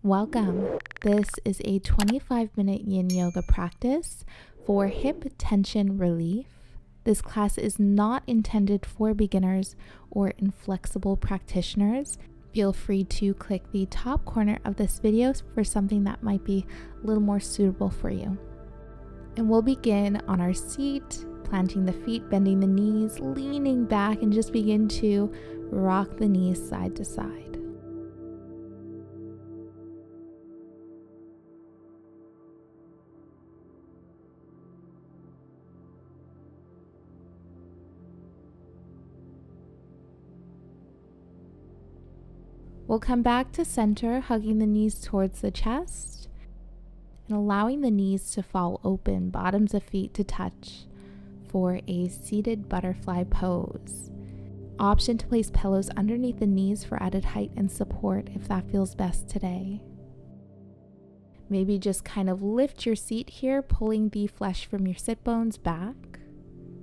Welcome. This is a 25-minute yin yoga practice for hip tension relief. This class is not intended for beginners or inflexible practitioners. Feel free to click the top corner of this video for something that might be a little more suitable for you. And we'll begin on our seat, planting the feet, bending the knees, leaning back, and just begin to rock the knees side to side. We'll come back to center, hugging the knees towards the chest and allowing the knees to fall open, bottoms of feet to touch for a seated butterfly pose. Option to place pillows underneath the knees for added height and support if that feels best today. Maybe just kind of lift your seat here, pulling the flesh from your sit bones back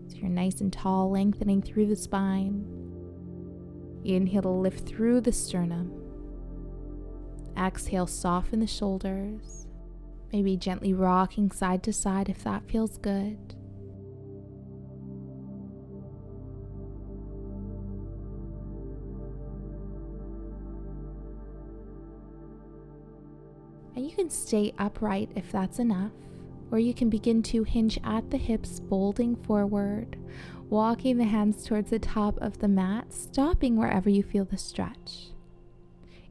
so you're nice and tall, lengthening through the spine. Inhale to lift through the sternum. Exhale, soften the shoulders. Maybe gently rocking side to side if that feels good. And you can stay upright if that's enough, or you can begin to hinge at the hips, folding forward, walking the hands towards the top of the mat, stopping wherever you feel the stretch.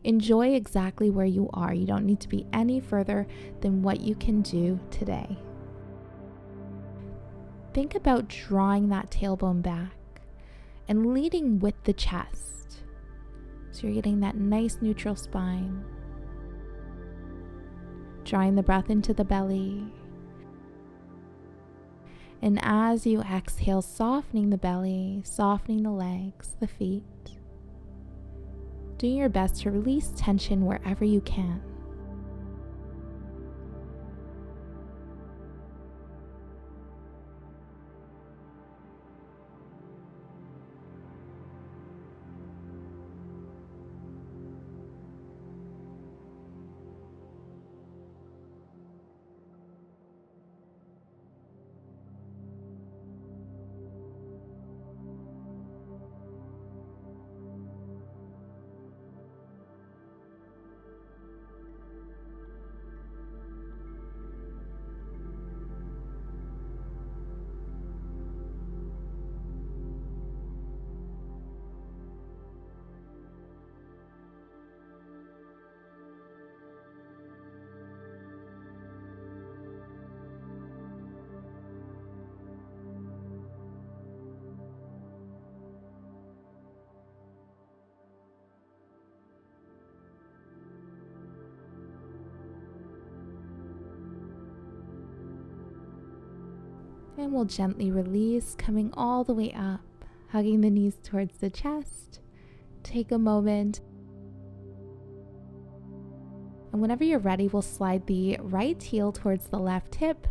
Enjoy exactly where you are. You don't need to be any further than what you can do today. Think about drawing that tailbone back and leading with the chest. So you're getting that nice neutral spine. Drawing the breath into the belly. And as you exhale, softening the belly, softening the legs, the feet. Doing your best to release tension wherever you can. And we'll gently release, coming all the way up, hugging the knees towards the chest. Take a moment. And whenever you're ready, we'll slide the right heel towards the left hip,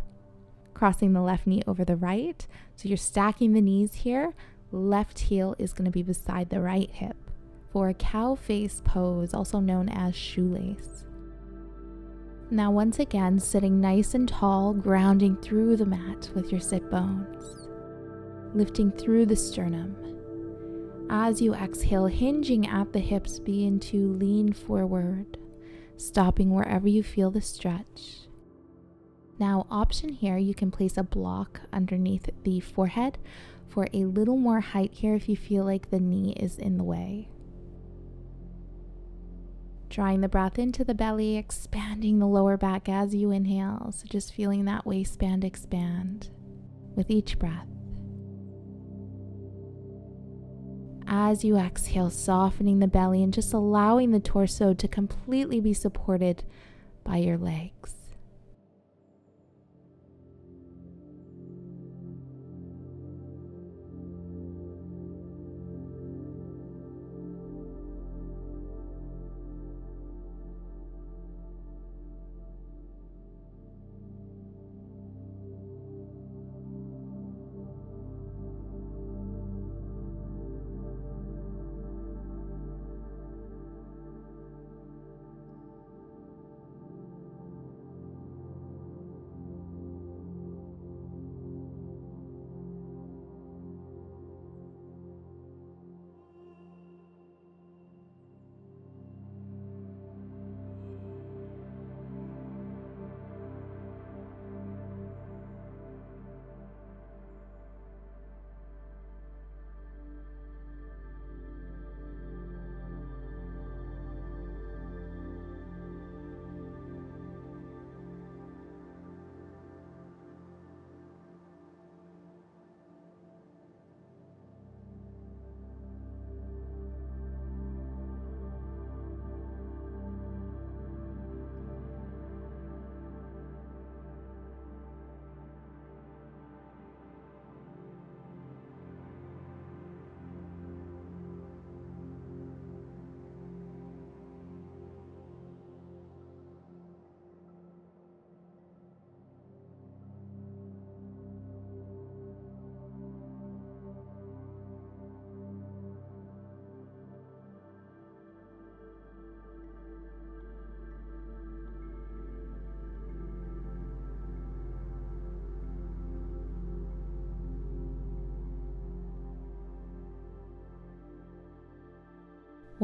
crossing the left knee over the right. So you're stacking the knees here. Left heel is going to be beside the right hip for a cow face pose, also known as shoelace. Now once again, sitting nice and tall, grounding through the mat with your sit bones, lifting through the sternum. As you exhale, hinging at the hips, begin to lean forward, stopping wherever you feel the stretch. Now, option here, you can place a block underneath the forehead for a little more height here if you feel like the knee is in the way. Drawing the breath into the belly, expanding the lower back as you inhale. So just feeling that waistband expand with each breath. As you exhale, softening the belly and just allowing the torso to completely be supported by your legs.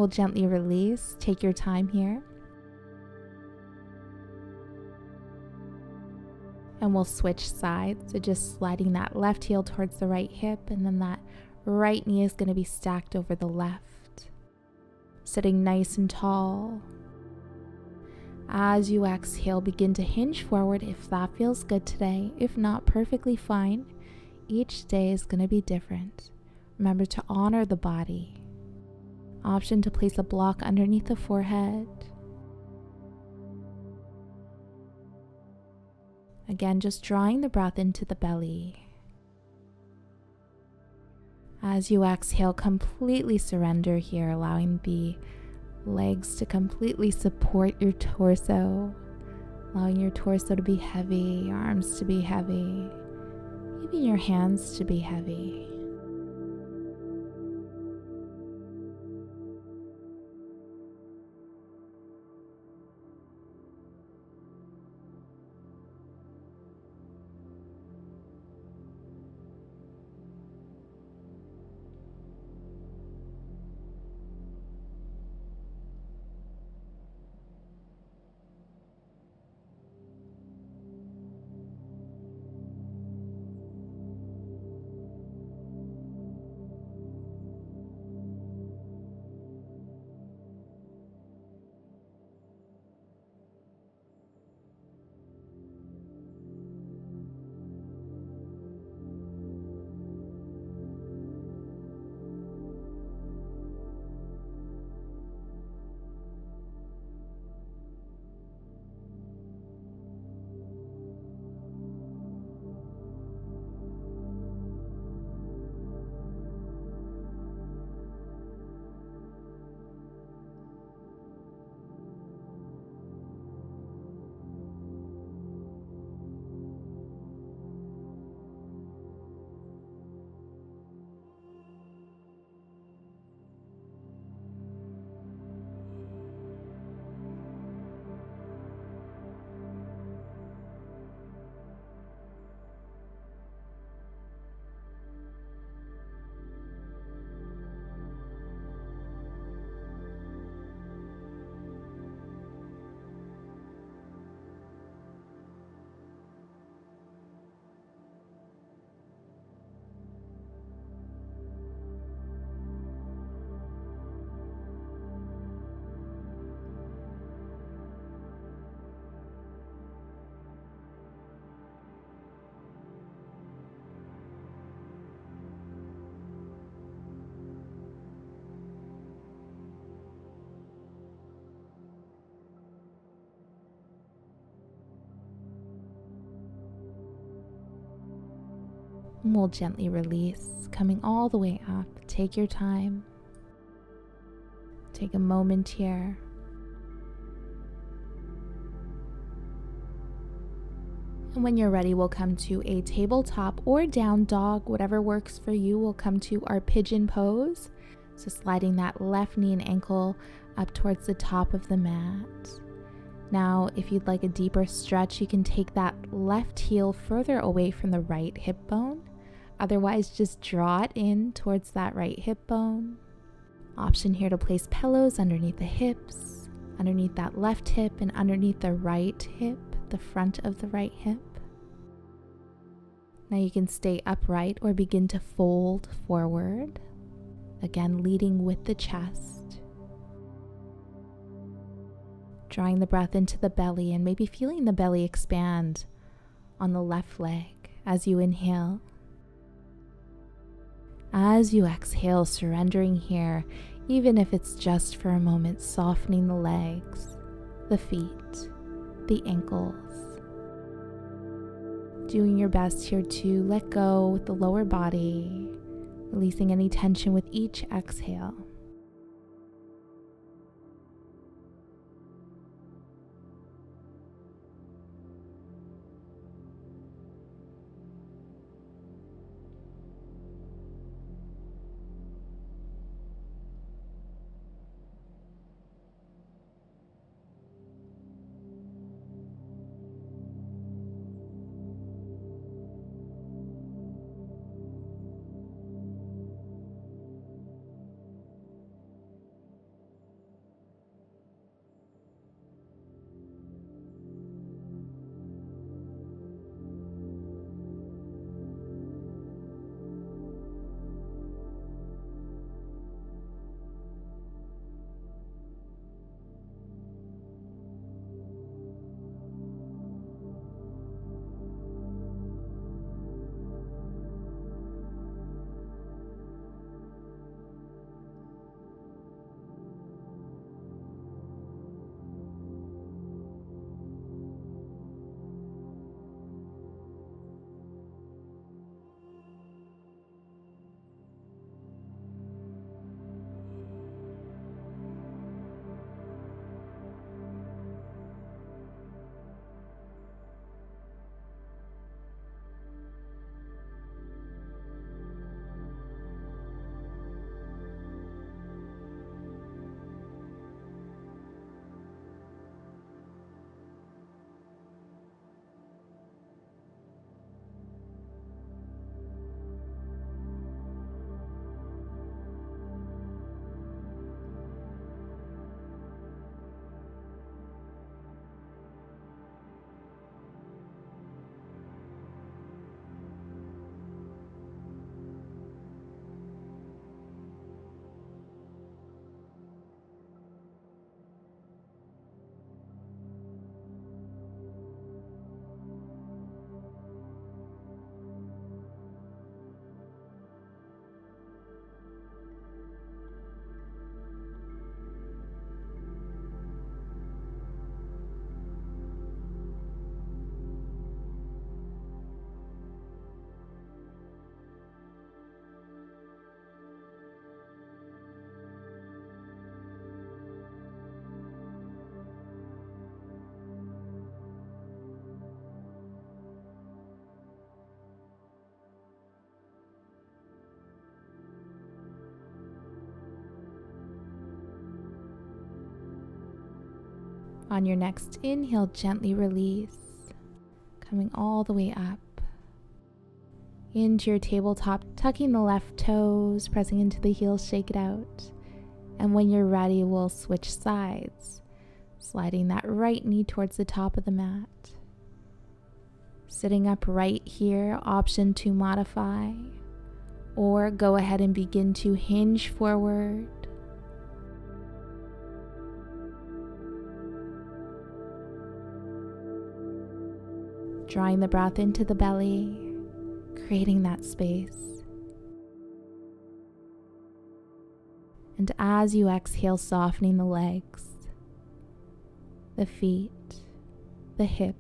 We'll gently release. Take your time here. And we'll switch sides. So just sliding that left heel towards the right hip, and then that right knee is going to be stacked over the left. Sitting nice and tall. As you exhale, begin to hinge forward if that feels good today. If not, perfectly fine. Each day is going to be different. Remember to honor the body. Option to place a block underneath the forehead. Again, just drawing the breath into the belly. As you exhale, completely surrender here, allowing the legs to completely support your torso, allowing your torso to be heavy, your arms to be heavy, even your hands to be heavy. And we'll gently release, coming all the way up. Take your time. Take a moment here. And when you're ready, we'll come to a tabletop or down dog, whatever works for you. We'll come to our pigeon pose. So sliding that left knee and ankle up towards the top of the mat. Now, if you'd like a deeper stretch, you can take that left heel further away from the right hip bone. Otherwise, just draw it in towards that right hip bone. Option here to place pillows underneath the hips, underneath that left hip, and underneath the right hip, the front of the right hip. Now you can stay upright or begin to fold forward. Again, leading with the chest. Drawing the breath into the belly and maybe feeling the belly expand on the left leg as you inhale. As you exhale, surrendering here, even if it's just for a moment, softening the legs, the feet, the ankles. Doing your best here to let go with the lower body, releasing any tension with each exhale. On your next inhale, gently release, coming all the way up into your tabletop, tucking the left toes, pressing into the heels, shake it out. And when you're ready, we'll switch sides, sliding that right knee towards the top of the mat. Sitting up right here, option to modify, or go ahead and begin to hinge forward. Drawing the breath into the belly, creating that space. And as you exhale, softening the legs, the feet, the hips.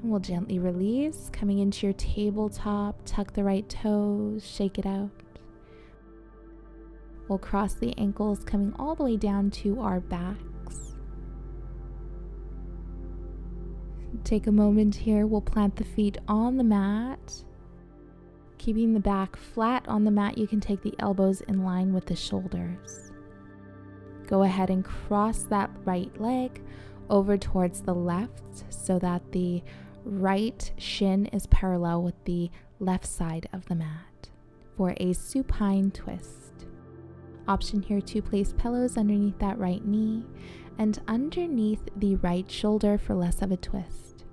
And we'll gently release, coming into your tabletop, tuck the right toes, shake it out. We'll cross the ankles, coming all the way down to our backs. Take a moment here, we'll plant the feet on the mat. Keeping the back flat on the mat, you can take the elbows in line with the shoulders. Go ahead and cross that right leg over towards the left so that the right shin is parallel with the left side of the mat for a supine twist. Option here to place pillows underneath that right knee and underneath the right shoulder for less of a twist.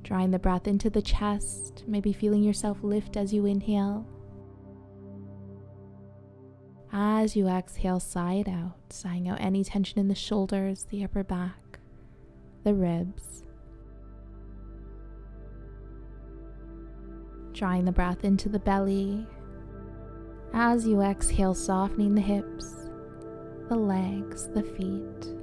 Drawing the breath into the chest, maybe feeling yourself lift as you inhale. As you exhale, sigh it out, sighing out any tension in the shoulders, the upper back, the ribs. Drawing the breath into the belly. As you exhale, softening the hips, the legs, the feet.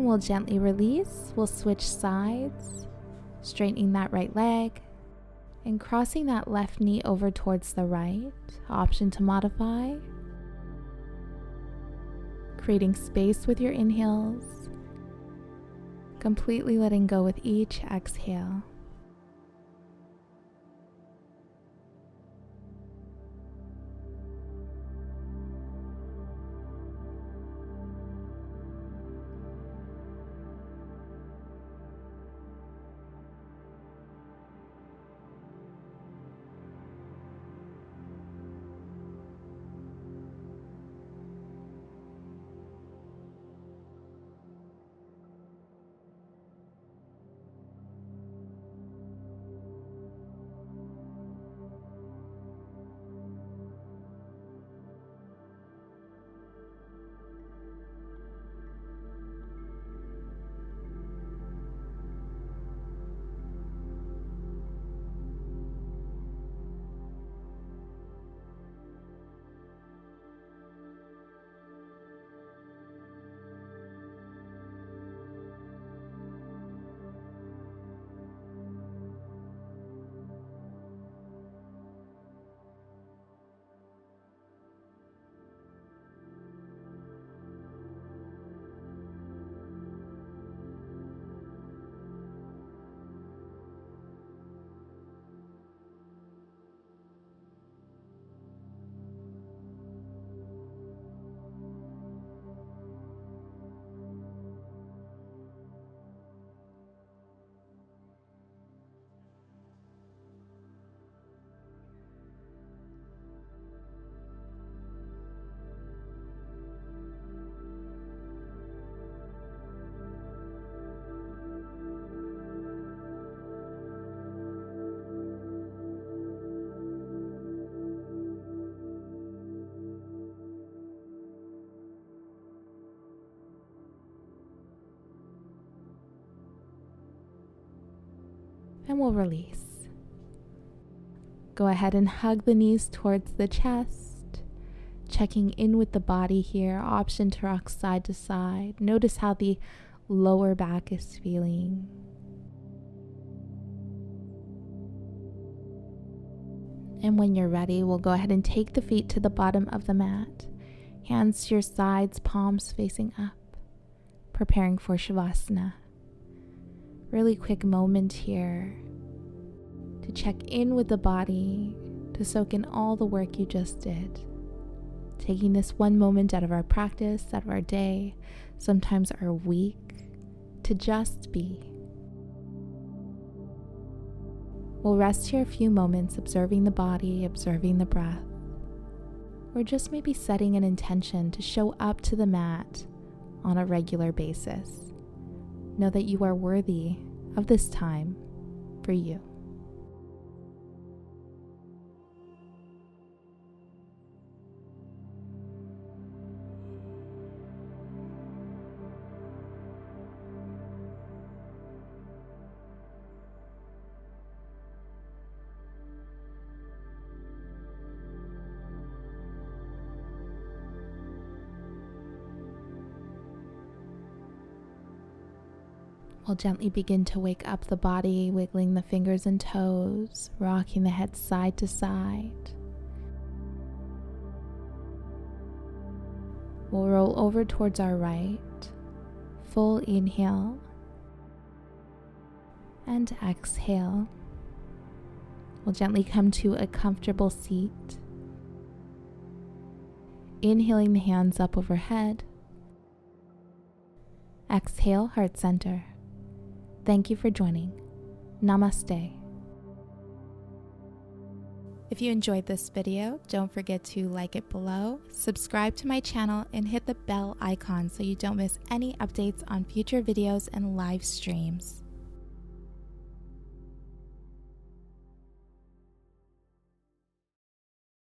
And we'll gently release. We'll switch sides, straightening that right leg and crossing that left knee over towards the right. Option to modify. Creating space with your inhales, completely letting go with each exhale. And we'll release. Go ahead and hug the knees towards the chest, checking in with the body here. Option to rock side to side. Notice how the lower back is feeling. And when you're ready, we'll go ahead and take the feet to the bottom of the mat. Hands to your sides, palms facing up, preparing for shavasana. Really quick moment here to check in with the body, to soak in all the work you just did. Taking this one moment out of our practice, out of our day, sometimes our week, to just be. We'll rest here a few moments, observing the body, observing the breath, or just maybe setting an intention to show up to the mat on a regular basis. Know that you are worthy of this time for you. We'll gently begin to wake up the body, wiggling the fingers and toes, rocking the head side to side. We'll roll over towards our right, full inhale, and exhale. We'll gently come to a comfortable seat. Inhaling the hands up overhead. Exhale, heart center. Thank you for joining. Namaste. If you enjoyed this video, don't forget to like it below, subscribe to my channel, and hit the bell icon so you don't miss any updates on future videos and live streams.